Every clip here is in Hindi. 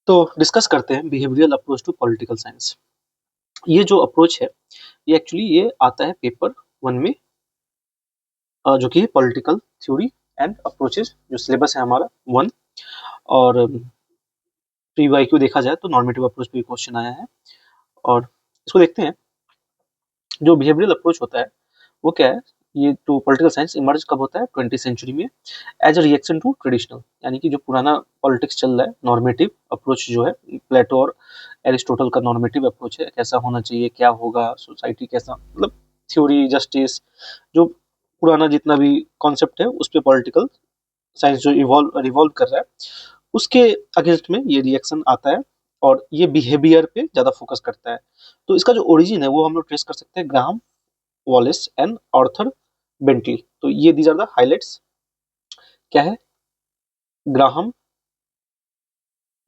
तो डिस्कस करते हैं behavioural approach to political science. ये जो अप्रोच है ये एक्चुअली ये आता है पेपर 1 में, जो कि पॉलिटिकल थ्योरी एंड अप्रोचेस, जो सिलेबस है हमारा 1। और प्री वाई क्यू देखा जाए तो नॉर्मेटिव अप्रोच पे क्वेश्चन आया है। और इसको देखते हैं। जो बिहेवियरल अप्रोच होता है वो क्या है? ये तो पॉलिटिकल साइंस इमर्ज कब होता है? 20th सेंचुरी में, as a reaction to traditional, यानी कि जो पुराना पॉलिटिक्स चल रहा है, नॉर्मेटिव अप्रोच जो है, प्लेटो और एरिस्टोटल का नॉर्मेटिव अप्रोच है, कैसा होना चाहिए, क्या होगा, सोसाइटी कैसा, मतलब थ्योरी, जस्टिस, जो पुराना जितना भी कॉन्सेप्ट है उस पे पॉलिटिकल साइंस जो इवॉल्व रिवॉल्व कर रहा है, उसके अगेंस्ट में ये रिएक्शन आता है। और ये बिहेवियर पे ज्यादा फोकस करता है। तो इसका जो ओरिजिन है वो हम लोग ट्रेस कर सकते हैं Graham Wallace and Arthur Bentley. तो ये दीज आर द हाइलाइट्स। क्या है? Graham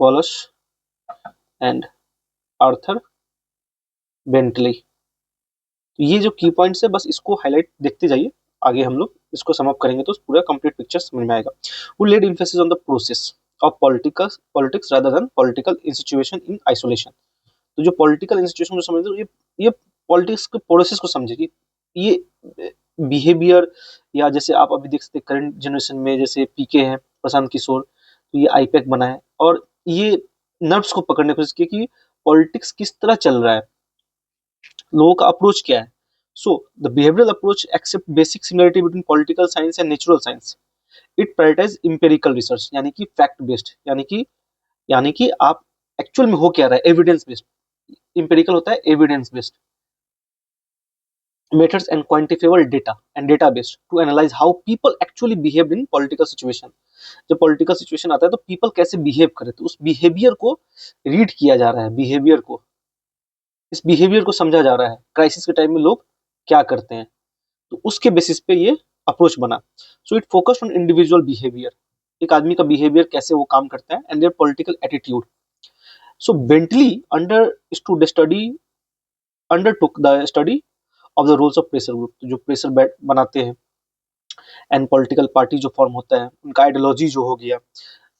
Wallace and Arthur Bentley. तो ये जो की पॉइंट्स है बस इसको हाईलाइट देखते जाइए, आगे हम लोग इसको सम अप करेंगे तो पूरा कंप्लीट पिक्चर समझ में आएगा। वो led emphasis on the process of politics rather than political institution in isolation. तो जो पॉलिटिकल इंस्टीट्यूशन को समझते, ये पॉलिटिक्स के प्रोसेस को समझे कि ये बिहेवियर, या जैसे आप अभी देख सकते हैं करंट जनरेशन में, जैसे पीके है, प्रशांत किशोर, तो ये आईपैक बना है और ये नर्व्स को पकड़ने की कोशिश की कि पॉलिटिक्स किस तरह चल रहा है, लोगों का अप्रोच क्या है। So the behavioural approach accept basic similarity between political science and natural science. It prioritize empirical research, यानी कि फैक्ट बेस्ड, यानी कि आप एक्चुअल में हो क्या रहा है, एविडेंस बेस्ड। इंपेरिकल होता है evidence based methods and quantifiable data and data based to analyze how people actually behaved in political situation। जब पॉलिटिकल सिचुएशन आता है तो पीपल कैसे बिहेव करे, तो उस बिहेवियर को रीड किया जा रहा है, इस बिहेवियर को समझा जा रहा है, क्राइसिस के टाइम में लोग क्या करते हैं, तो उसके बेसिस पे ये अप्रोच बना। So it focused on individual behaviour, एक आदमी का बिहेवियर कैसे वो काम करता है, and their political attitude. So Bentley undertook the study of the roles of pressure group. तो जो प्रेशर बनाते हैं एंड पॉलिटिकल पार्टी जो फॉर्म होता है, उनका आइडियोलॉजी जो हो गया,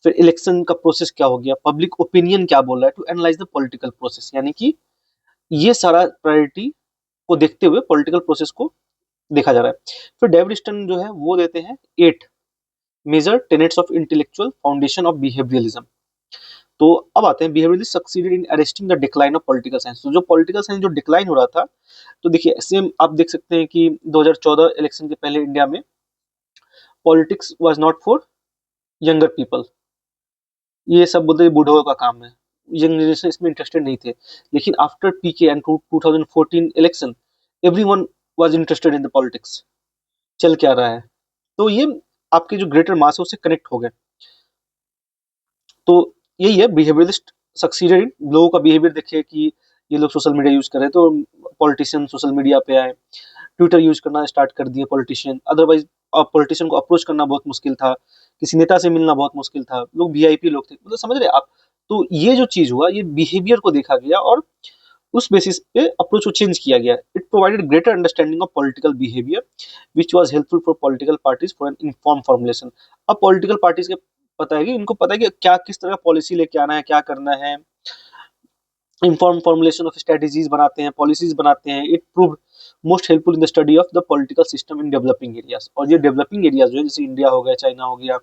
फिर इलेक्शन का प्रोसेस क्या हो गया, पब्लिक ओपिनियन क्या बोल रहा है, to analyse the political process. यानी कि ये सारा प्रायोरिटी को देखते हुए पॉलिटिकल प्रोसेस को देखा जा रहा है। फिर डेविड स्टर्न जो है वो देते हैं 8 major tenets of intellectual foundation of behaviouralism. तो अब आते हैं behaviouralist succeeded in arresting the decline of political science. तो जो पॉलिटिकल साइंस जो डिक्लाइन हो रहा था, तो देखिए सेम आप देख सकते हैं कि 2014 इलेक्शन के पहले इंडिया में politics was not for younger people, ये सब बोलते हैं बूढ़ों का काम है, यंग जनरेशन इसमें इंटरेस्टेड नहीं थे। लेकिन after PK and 2014 election, everyone was interested in the politics, चल क्या रहा है। तो ये आपके जो ग्रेटर मास है उससे कनेक्ट हो गए। तो यही है बिहेवियरिस्ट सक्सीडेड। लोगों का बिहेवियर देखिए कि ये लोग सोशल मीडिया यूज कर रहे हैं तो पॉलिटिशियन सोशल मीडिया पे आए, ट्विटर यूज करना स्टार्ट कर दिए पॉलिटिशियन। अदरवाइज पॉलिटिशियन को अप्रोच करना बहुत मुश्किल था, किसी नेता से मिलना बहुत मुश्किल था, लोग वीआईपी लोग थे, मतलब समझ रहे आप। तो ये जो चीज हुआ, ये बिहेवियर को देखा गया और उस बेसिस पे अप्रोच को चेंज किया गया। It provided greater understanding of political behaviour which was helpful for political parties for an inform formulation. अब पॉलिटिकल पार्टीज के पता है कि इनको पता है कि क्या किस तरह का पॉलिसी लेके आना है, क्या करना है, इन्फॉर्म फॉर्मुलेशन ऑफ स्ट्रेटजीज बनाते हैं, पॉलिसीज बनाते हैं। It prove most helpful in the study of the political system in developing areas. और ये डेवलपिंग एरियाज जो है, जैसे इंडिया हो गया, चाइना हो गया,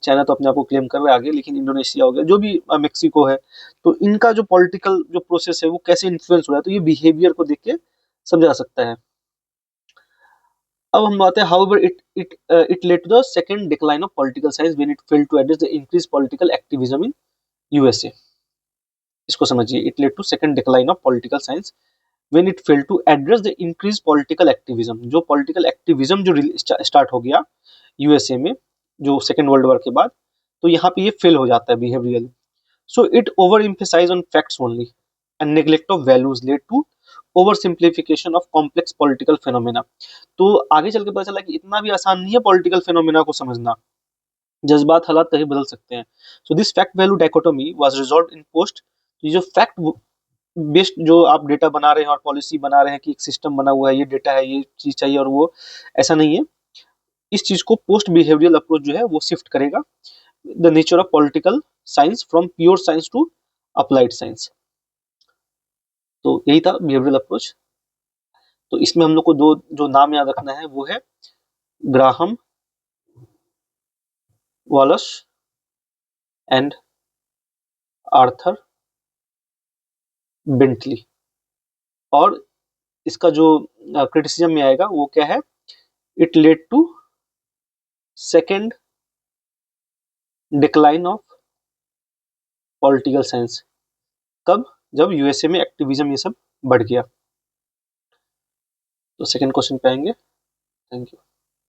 चाइना तो अपने आप को क्लेम कर रहा है आगे, लेकिन इंडोनेशिया हो गया, जो भी मेक्सिको है, तो इनका जो पॉलिटिकल जो प्रोसेस है वो कैसे इन्फ्लुएंस हो रहा है, तो ये बिहेवियर को देख के समझा जा सकता है। अब हम बात है however it led to the second decline of political science when it failed to address the increase political activism in USA. इसको समझिए, it led to second decline of political science when it failed to address the increase political activism. जो पॉलिटिकल एक्टिविज्म जो स्टार्ट हो गया यूएसए में जो सेकेंड वर्ल्ड वॉर के बाद, तो यहाँ पे ये फेल हो जाता है behaviourally. So it over emphasize on facts only and neglect of values led to over simplification of complex political phenomena. तो आगे चल के पता चला कि इतना भी आसान नहीं है पॉलिटिकल फेनोमेना को समझना, जज्बात हालात कहीं बदल सकते हैं। So this fact value dichotomy was resolve in post. ये जो फैक्ट बेस्ड जो आप डेटा बना रहे हैं और पॉलिसी बना रहे हैं कि एक सिस्टम बना हुआ है, ये डेटा है, ये चीज चाहिए, और वो ऐसा नहीं है। इस चीज को पोस्ट बिहेवियरल अप्रोच जो है वो शिफ्ट करेगा the nature of political science from pure science to applied science. तो यही था बिहेवियरल अप्रोच। तो इसमें हम लोग को दो जो नाम याद रखना है वो है Graham Walsh and Arthur Bentley. और इसका जो क्रिटिसिज्म में आएगा वो क्या है, it led to second decline of political science. कब? जब यूएसए में एक्टिविज्म ये सब बढ़ गया। तो सेकंड क्वेश्चन पे आएंगे। Thank you.